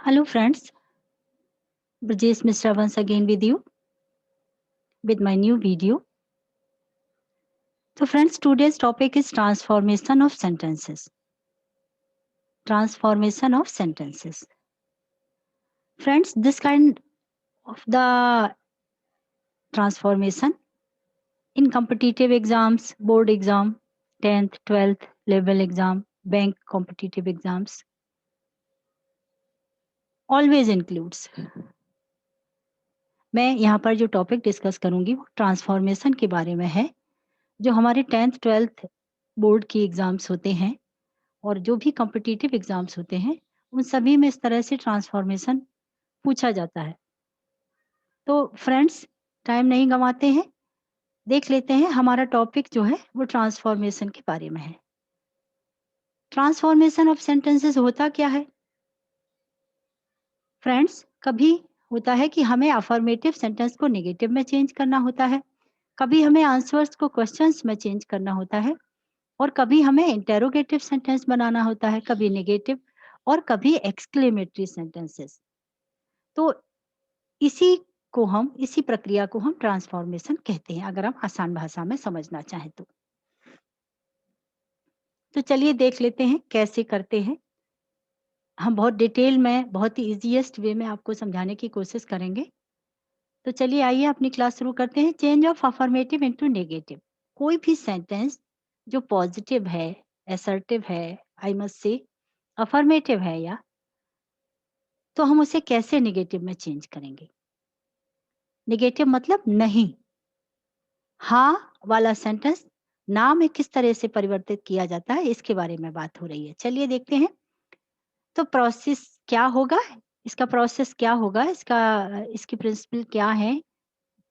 Hello friends, Brajesh Mishra once again with you with my new video. So friends, today's topic is transformation of sentences. Transformation of sentences. Friends, this kind of the transformation in competitive exams, board exam, 10th, 12th level exam, bank competitive exams always includes. मैं यहाँ पर जो topic discuss करूंगी वो transformation के बारे में है जो हमारे 10th 12th बोर्ड की एग्जाम्स होते हैं और जो भी कॉम्पिटिटिव एग्जाम्स होते हैं उन सभी में इस तरह से ट्रांसफॉर्मेशन पूछा जाता है। तो फ्रेंड्स टाइम नहीं गंवाते हैं, देख लेते हैं हमारा टॉपिक जो है वो ट्रांसफॉर्मेशन के बारे में है। ट्रांसफॉर्मेशन ऑफ सेंटेंसेस होता क्या है? फ्रेंड्स कभी होता है कि हमें अफर्मेटिव सेंटेंस को नेगेटिव में चेंज करना होता है, कभी हमें आंसर्स को क्वेश्चंस में चेंज करना होता है और कभी हमें इंटेरोगेटिव सेंटेंस बनाना होता है, कभी नेगेटिव और कभी एक्सक्लेमेटरी सेंटेंसेस। तो इसी प्रक्रिया को हम ट्रांसफॉर्मेशन कहते हैं, अगर हम आसान भाषा में समझना चाहें तो। तो चलिए देख लेते हैं कैसे करते हैं। हम बहुत डिटेल में, बहुत ही ईज़ीएस्ट वे में आपको समझाने की कोशिश करेंगे। तो चलिए आइए अपनी क्लास शुरू करते हैं। Change of affirmative into negative. कोई भी सेंटेंस जो पॉजिटिव है, असर्टिव है, आई मस्ट से अफर्मेटिव है या, तो हम उसे कैसे नेगेटिव में चेंज करेंगे? नेगेटिव मतलब नहीं। हाँ वाला सेंटेंस ना में किस तरह से परिवर्तित किया जाता है इसके बारे में बात हो रही है। चलिए देखते हैं। तो प्रोसेस क्या होगा? इसका प्रोसेस क्या होगा? इसकी प्रिंसिपल क्या है?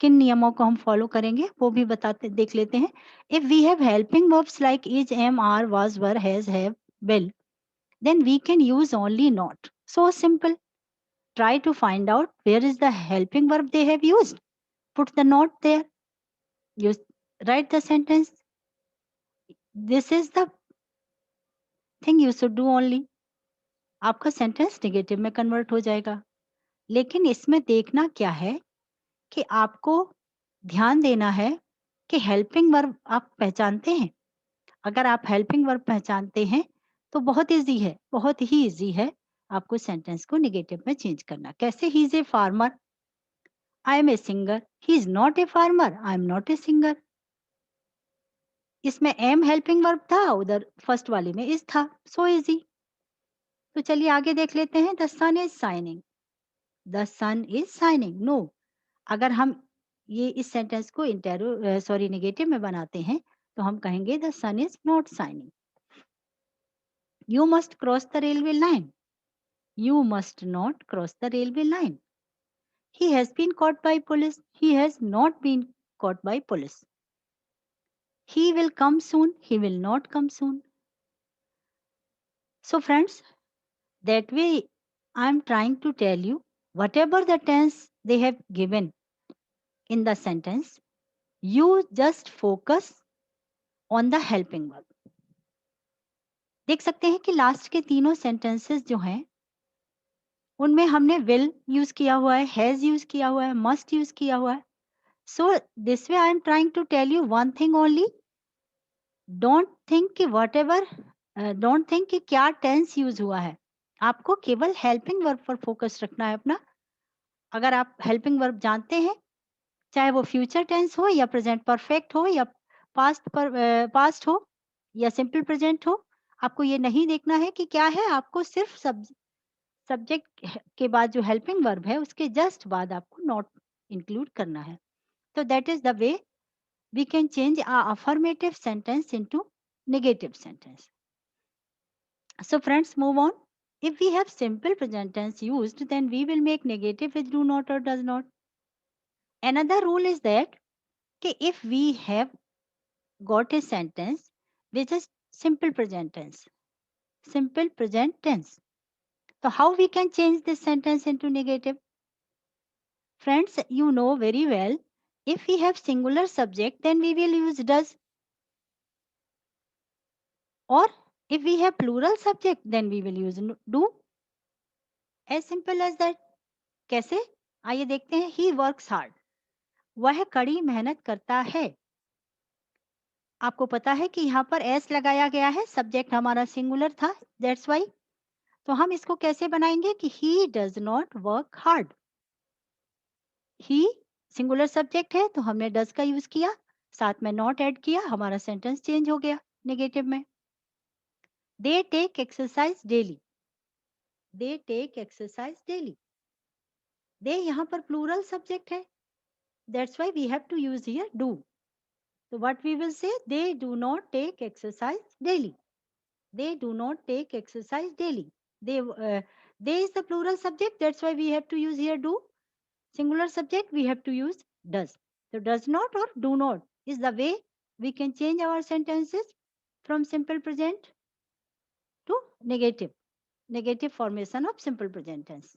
किन नियमों को हम फॉलो करेंगे वो भी बताते देख लेते हैं। If we have helping verbs like is, am, are, was, were, has, have, will, then we can use only not. So simple. Try to find out where is the helping verb they have used. Put the not there. You write the sentence. This is the thing you should do only. आपका sentence negative में convert हो जाएगा। लेकिन इसमें देखना क्या है कि आपको ध्यान देना है कि हेल्पिंग वर्ब आप पहचानते हैं। अगर आप हेल्पिंग वर्ब पहचानते हैं तो बहुत इजी है, बहुत ही इजी है आपको सेंटेंस को नेगेटिव में चेंज करना। कैसे? He is a farmer, I am a singer, he is not a farmer, I am not a singer. इसमें एम हेल्पिंग वर्ब था, उधर फर्स्ट वाले में इज था। So easy. तो चलिए आगे देख लेते हैं। The sun is shining, the sun is shining. No, अगर हम ये इस सेंटेंस को नेगेटिव में बनाते हैं तो हम कहेंगे the sun is not shining. You must cross the railway line, you must not cross the railway line. He has been caught by police, he has not been caught by police. He will come soon, he will not come soon. So friends, that way I'm trying to tell you whatever the tense they have given in the sentence, you just focus on the helping verb. देख सकते हैं कि last के तीनों sentences जो हैं उनमें हमने will यूज किया हुआ है, has यूज किया हुआ है, must यूज किया हुआ है। So this way I am trying to tell you one thing only. Don't think कि क्या टेंस यूज हुआ है। आपको केवल हेल्पिंग वर्ब पर फोकस रखना है अपना। अगर आप हेल्पिंग वर्ब जानते हैं, चाहे वो फ्यूचर टेंस हो या प्रेजेंट परफेक्ट हो या पास्ट हो या सिंपल प्रेजेंट हो, आपको ये नहीं देखना है कि क्या है। आपको सिर्फ सब्जेक्ट के बाद जो हेल्पिंग वर्ब है उसके जस्ट बाद आपको नॉट इंक्लूड करना है। तो that is the way we can change our affirmative sentence into negative sentence. So friends, move on. If we have simple present tense used, then we will make negative with do not or does not. Another rule is that if we have got a sentence which is simple present tense, so how we can change this sentence into negative? Friends, you know very well, if we have singular subject, then we will use does. Or if we have plural subject, then we will use do. As simple as that. कैसे? आइए देखते हैं। He works hard, वह कड़ी मेहनत करता है। आपको पता है कि यहाँ पर एस लगाया गया है, सब्जेक्ट हमारा सिंगुलर था, दैट्स वाई। तो हम इसको कैसे बनाएंगे कि he does not work hard. He singular subject है तो हमने डज का यूज किया, साथ में नॉट ऐड किया, हमारा सेंटेंस चेंज हो गया नेगेटिव में। They take exercise daily, they take exercise daily. They यहाँ पर प्लूरल सब्जेक्ट है, that's why we have to use here do. So what we will say, they do not take exercise daily. They do not take exercise daily. They is the plural subject. That's why we have to use here do. Singular subject we have to use does. So does not or do not is the way we can change our sentences from simple present to negative. Negative formation of simple present tense.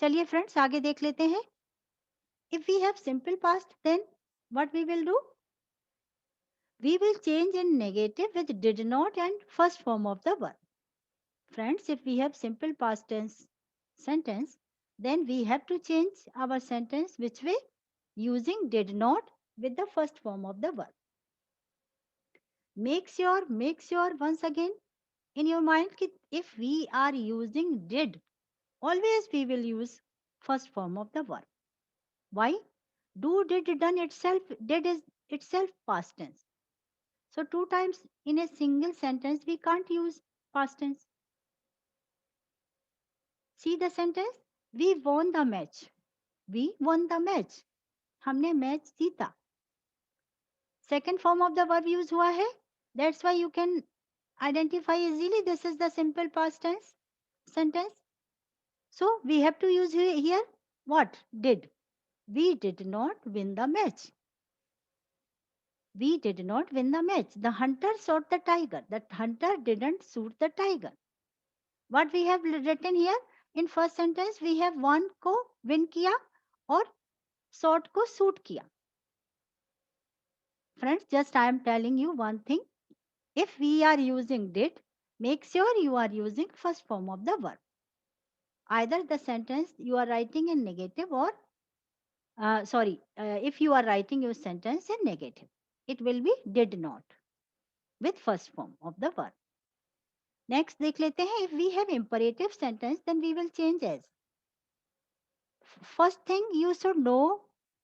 चलिए friends आगे देख लेते हैं. If we have simple past, then what we will do? We will change in negative with did not and first form of the verb. Friends, if we have simple past tense sentence, then we have to change our sentence which way? Using did not with the first form of the verb. Make sure once again in your mind that if we are using did, always we will use first form of the verb. Why? Do, did, done itself, did is itself past tense. So two times in a single sentence we can't use past tense. See the sentence. We won the match. We won the match. हमने match जीता. Second form of the verb use हुआ है. That's why you can identify easily this is the simple past tense sentence. So we have to use here what? Did. We did not win the match. We did not win the match. The hunter shot the tiger. The hunter didn't shoot the tiger. What we have written here in first sentence we have won को win किया और shot को shoot किया. Friends, just I am telling you one thing. If we are using did, make sure you are using first form of the verb. Either the sentence you are writing in negative or if you are writing your sentence in negative, it will be did not with first form of the verb. Next देख लेते हैं. If we have imperative sentence, then we will change as. First thing you should know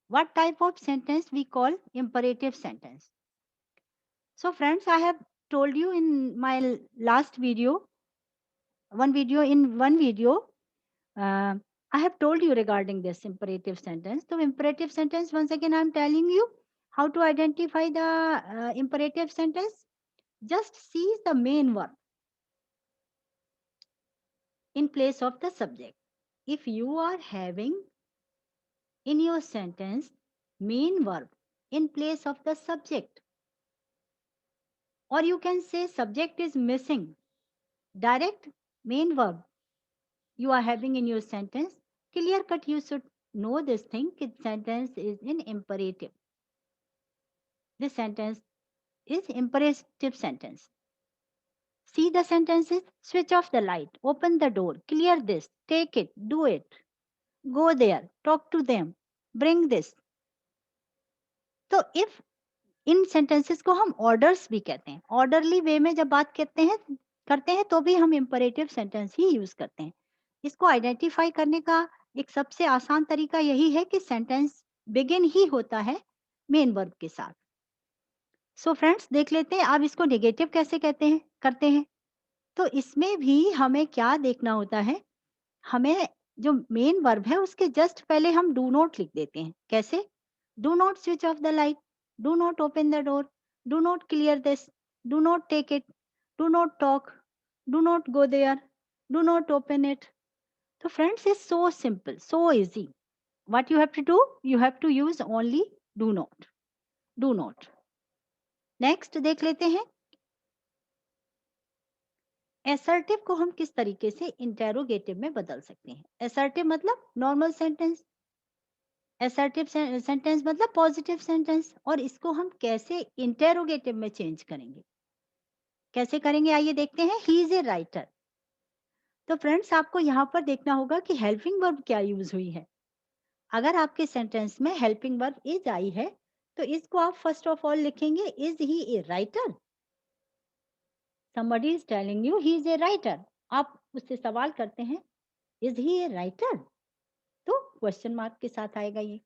what type of sentence we call imperative sentence. So friends, I have told you in my last video, one video, uh, I have told you regarding this imperative sentence. So imperative sentence, once again I am telling you how to identify the imperative sentence. Just see the main verb in place of the subject. If you are having in your sentence main verb in place of the subject, or you can say subject is missing, direct main verb you are having in your sentence, clear cut you should know this thing that sentence is in imperative. This sentence is imperative sentence. See the sentences. Switch off the light, open the door, clear this, take it, do it, go there, talk to them, bring this. तो if in sentences को हम orders भी कहते हैं. Orderly वे में जब बात करते हैं तो भी हम इंपरेटिव सेंटेंस ही यूज करते हैं. इसको आइडेंटिफाई करने का एक सबसे आसान तरीका यही है कि सेंटेंस बिगिन ही होता है मेन वर्ब के साथ. सो फ्रेंड्स देख लेते हैं अब इसको नेगेटिव कैसे करते हैं. तो इसमें भी हमें क्या देखना होता है, हमें जो मेन वर्ब है उसके जस्ट पहले हम डू नॉट लिख देते हैं. कैसे? Do not switch off the light, do not open the door, do not clear this, do not take it, do not talk, do not go there, do not open it. तो friends is so simple, so easy. What you have to do, you have to use only do not. Do not. Next देख लेते हैं. Assertive को हम किस तरीके से interrogative में बदल सकते हैं. एसर्टिव मतलब नॉर्मल सेंटेंस, एसर्टिव सेंटेंस मतलब पॉजिटिव सेंटेंस. और इसको हम कैसे इंटेरोगेटिव में चेंज करेंगे, कैसे करेंगे आइए देखते हैं. ही इज ए राइटर. तो फ्रेंड्स आपको यहाँ पर देखना होगा कि हेल्पिंग वर्ब क्या यूज हुई है। अगर आपके सेंटेंस में हेल्पिंग वर्ब इज आई है तो इसको आप फर्स्ट ऑफ ऑल लिखेंगे is he a writer. somebody is telling you he is a writer, आप उससे सवाल करते हैं इज ही ए राइटर, तो क्वेश्चन मार्क के साथ आएगा, ये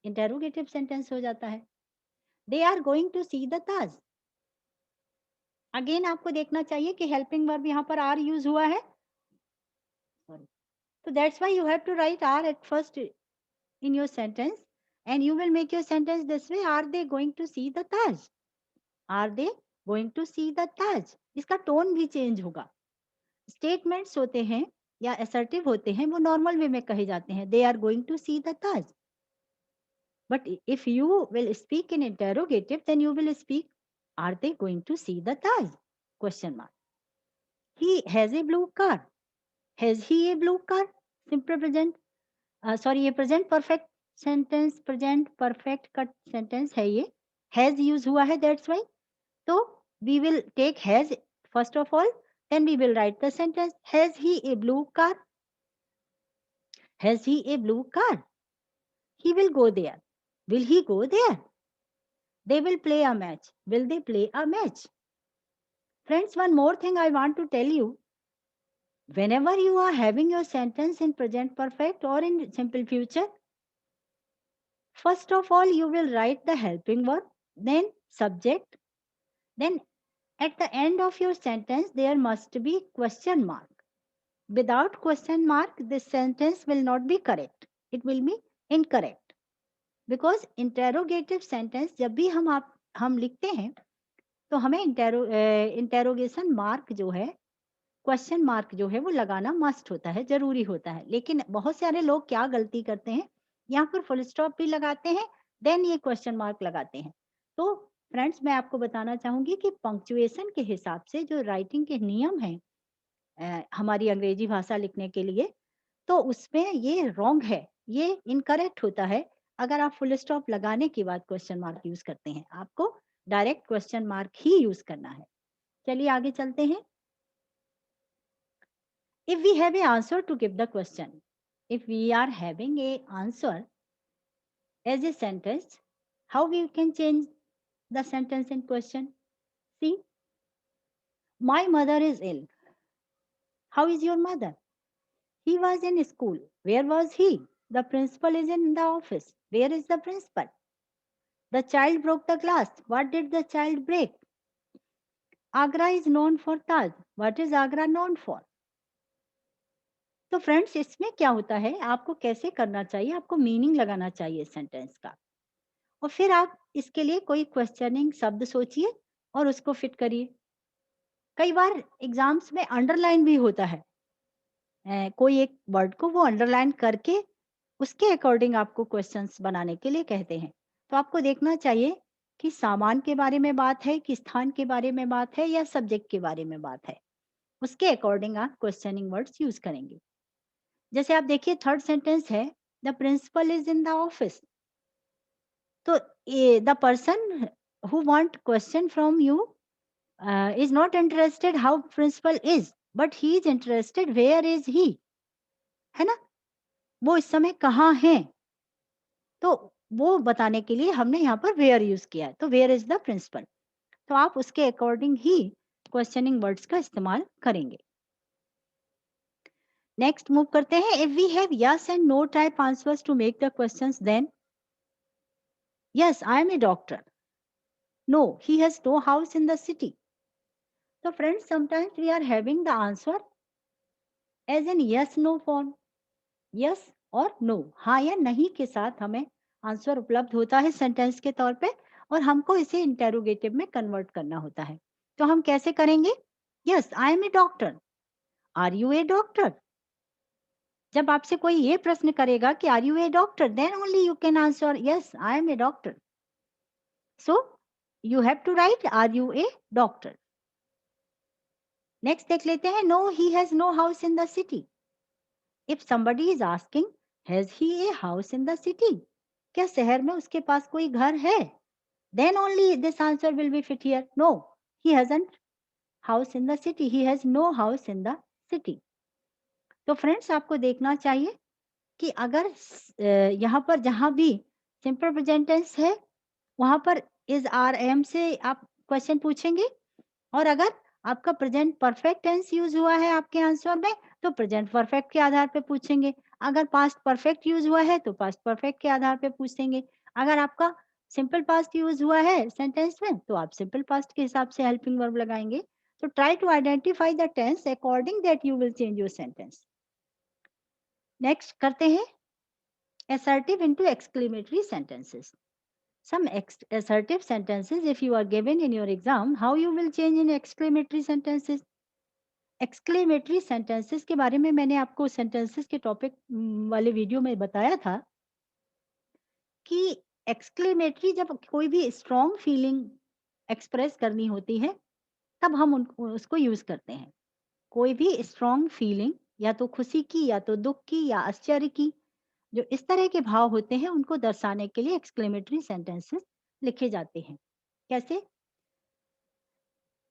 इंटेरोगेटिव सेंटेंस हो जाता है। They are going to see the Taj, again आपको देखना चाहिए कि हेल्पिंग वर्ब यहाँ पर आर यूज हुआ है, sorry, so that's why you have to write are at first in your sentence and you will make your sentence this way, are they going to see the Taj, are they going to see the Taj, इसका tone भी change होगा। Statements होते हैं या assertive होते हैं वो normal way में कहे जाते हैं, they are going to see the Taj, but if you will speak in interrogative then you will speak are they going to see the Taj, question mark. He has a blue car, has he a blue car, simple present, sorry ये present perfect sentence, present perfect का sentence है ये, has use हुआ है that's why, तो we will take has first of all, then we will write the sentence, has he a blue car, has he a blue car, he will go there, will he go there, they will play a match, will they play a match। Friends, one more thing I want to tell you, whenever you are having your sentence in present perfect or in simple future, first of all you will write the helping verb, then subject, then at the end of your sentence there must be question mark, without question mark this sentence will not be correct, it will be incorrect, because interrogative sentence जब भी हम लिखते हैं तो हमें interrogation mark जो है, question mark जो है वो लगाना मस्ट होता है, जरूरी होता है। लेकिन बहुत सारे लोग क्या गलती करते हैं, यहाँ पर फुल स्टॉप भी लगाते हैं देन ये क्वेश्चन मार्क लगाते हैं। तो फ्रेंड्स मैं आपको बताना चाहूंगी कि पंक्चुएशन के हिसाब से जो राइटिंग के नियम हैं हमारी अंग्रेजी भाषा लिखने के लिए, तो उसमें ये रॉन्ग है, ये इनकरेक्ट होता है अगर आप फुल स्टॉप लगाने के बाद क्वेश्चन मार्क यूज करते हैं, आपको डायरेक्ट क्वेश्चन मार्क ही यूज करना है। चलिए आगे चलते हैं। If we have a answer to give the question, if we are having a answer as a sentence, how we can change the sentence in question. See, my mother is ill, how is your mother, he was in school, where was he, the principal is in the office, where is the principal, the child broke the glass, what did the child break, Agra is known for Taj, what is Agra known for। तो friends इसमें क्या होता है, आपको कैसे करना चाहिए, आपको मीनिंग लगाना चाहिए सेंटेंस का, और फिर आप इसके लिए कोई क्वेश्चनिंग शब्द सोचिए और उसको फिट करिए। कई बार एग्जाम्स में अंडरलाइन भी होता है, कोई एक वर्ड को वो अंडरलाइन करके उसके अकॉर्डिंग आपको क्वेश्चंस बनाने के लिए कहते हैं। तो आपको देखना चाहिए कि सामान के बारे में बात है, कि स्थान के बारे में बात है, या सब्जेक्ट के बारे में बात है, उसके अकॉर्डिंग आप क्वेश्चनिंग वर्ड्स यूज करेंगे। जैसे आप देखिए थर्ड सेंटेंस है, the principal is in the office, तो the person who want question from you is not interested how principal is, but he is interested where is he, है ना, वो इस समय कहाँ है, तो वो बताने के लिए हमने यहाँ पर वेयर यूज किया है, तो वेयर इज द प्रिंसिपल, तो आप उसके अकॉर्डिंग ही क्वेश्चनिंग वर्ड्स का इस्तेमाल करेंगे। नेक्स्ट मूव करते हैं, if we have yes and no type answers to make the questions, then yes I am a doctor, no he has no house in the city. तो friends sometimes we are having the answer as an yes no form, yes और no, हाँ या नहीं के साथ हमें answer उपलब्ध होता है सेंटेंस के तौर पे, और हमको इसे इंटेरोगेटिव में कन्वर्ट करना होता है। तो हम कैसे करेंगे, yes I am a doctor, are you a doctor. जब आपसे कोई ये प्रश्न करेगा कि are you a doctor, then only you can answer yes I am a doctor, so you have to write are you a doctor. Next देख लेते हैं, no he has no house in the city. If somebody is asking has he a house in the city, क्या शहर में उसके पास कोई घर है, then only this answer will be fit here, no he hasn't house in the city, he has no house in the city। तो friends आपको देखना चाहिए कि अगर यहाँ पर जहाँ भी सिंपल प्रेजेंट टेंस है, वहाँ पर इज़, आर, एम से आप क्वेश्चन पूछेंगे। और अगर आपका प्रेजेंट परफेक्ट टेंस यूज़ हुआ है आपके आंसर में, तो प्रेजेंट परफेक्ट के आधार पे पूछेंगे। अगर पास्ट परफेक्ट यूज़ हुआ है, तो पास्ट परफेक्ट के आधार पे पूछेंगे। अगर आपका सिंपल पास्ट यूज़ हुआ है सेंटेंस में, तो आप सिंपल पास्ट के हिसाब से हेल्पिंग वर्ब लगाएँगे। तो try to identify the tense according that you will change your sentence. Next करते हैं assertive into exclamatory sentences. Some assertive sentences, if you are given in your exam, how you will change in exclamatory sentences? Exclamatory sentences के बारे में मैंने आपको sentences के topic वाले video में बताया था कि एक्सक्लेमेटरी जब कोई भी स्ट्रॉन्ग फीलिंग एक्सप्रेस करनी होती है, तब हम उसको यूज करते हैं। कोई भी स्ट्रॉन्ग फीलिंग, या तो खुशी की, या तो दुख की, या आश्चर्य की, जो इस तरह के भाव होते हैं, उनको दर्शाने के लिए एक्सक्लेमेटरी सेंटेंसेस लिखे जाते हैं। कैसे?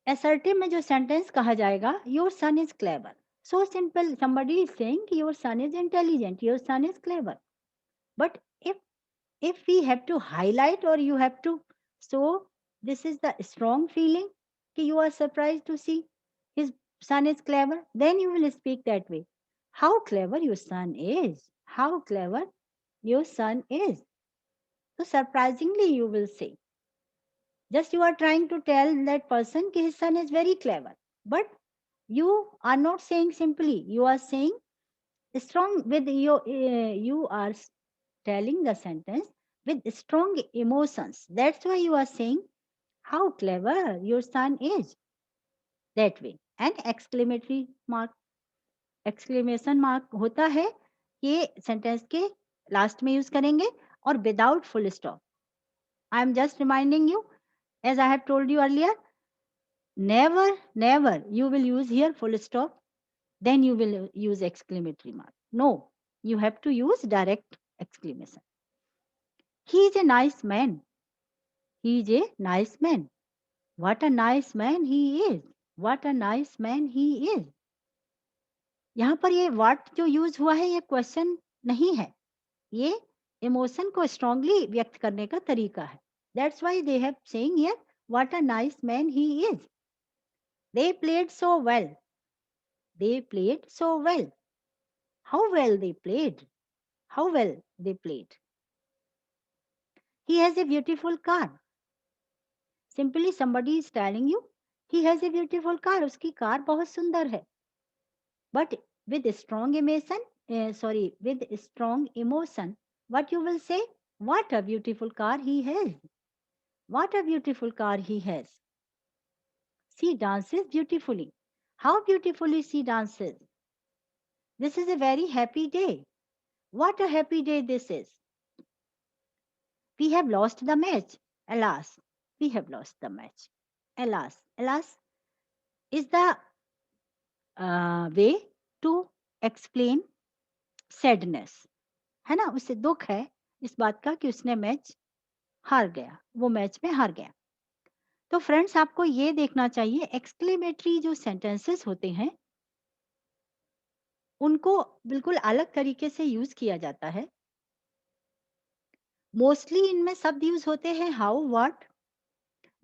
असर्टिव में जो सेंटेंस कहा जाएगा, your son is clever. So simple, somebody is saying your son is intelligent, your son is clever. But if we have to highlight, or you have to show this is the strong feeling कि you are surprised to see his son is clever, then you will speak that way. How clever your son is, how clever your son is. So surprisingly you will say, just you are trying to tell that person कि his son is very clever, but you are not saying simply, you are saying strong with your you are telling the sentence with strong emotions. That's why you are saying how clever your son is, that way. And exclamatory mark, exclamation mark होता है, ये sentence के last में use करेंगे, और without full stop. I am just reminding you, as I have told you earlier, never you will use here full stop, then you will use exclamatory mark. No, you have to use direct exclamation. He is a nice man. He is a nice man. What a nice man he is. What a nice man he is. यहाँ पर ये what जो use हुआ है, ये question नहीं है, ये इमोशन को स्ट्रांगली व्यक्त करने का तरीका है। That's why they have saying here what a nice man he is. They played so well. They played so well. How well they played. How well they played. He has a beautiful car. Simply somebody is telling you he has a beautiful car. उसकी car बहुत सुंदर है. But with strong emotion, with strong emotion, what you will say? What a beautiful car he has. What a beautiful car he has. She dances beautifully. How beautifully she dances. This is a very happy day. What a happy day this is. We have lost the match. Alas, we have lost the match. Alas, alas is the way to explain sadness. है ना, उसे दुख है इस बात का कि उसने मैच हार गया, वो मैच में हार गया। तो फ्रेंड्स आपको ये देखना चाहिए, एक्सक्लेमेटरी जो सेंटेंसेस होते हैं, उनको बिल्कुल अलग तरीके से यूज किया जाता है। मोस्टली इनमें शब्द यूज होते हैं how, what,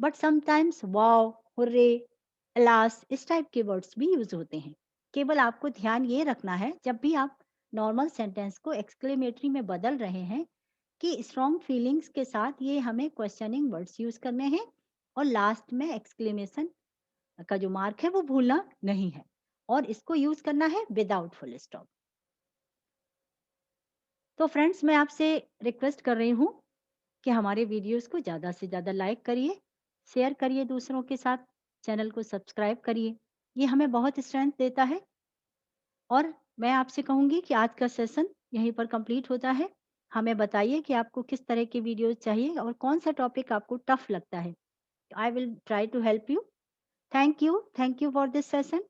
but sometimes wow, hurray, alas, इस टाइप के वर्ड्स भी यूज होते हैं। केवल आपको ध्यान ये रखना है, जब भी आप नॉर्मल सेंटेंस को एक्सक्लेमेटरी में बदल रहे हैं, कि स्ट्रॉन्ग फीलिंग्स के साथ ये हमें क्वेश्चनिंग वर्ड्स यूज करने हैं, और लास्ट में एक्सक्लेमेशन का जो मार्क है वो भूलना नहीं है, और इसको यूज करना है विदाउट फुल स्टॉप। तो फ्रेंड्स मैं आपसे रिक्वेस्ट कर रही हूँ कि हमारे वीडियोस को ज़्यादा से ज़्यादा लाइक करिए, शेयर करिए दूसरों के साथ, चैनल को सब्सक्राइब करिए, ये हमें बहुत स्ट्रेंथ देता है। और मैं आपसे कहूँगी कि आज का सेशन यहीं पर कंप्लीट होता है। हमें बताइए कि आपको किस तरह की वीडियोस चाहिए, और कौन सा टॉपिक आपको टफ लगता है। I will try to help you. Thank you for this session.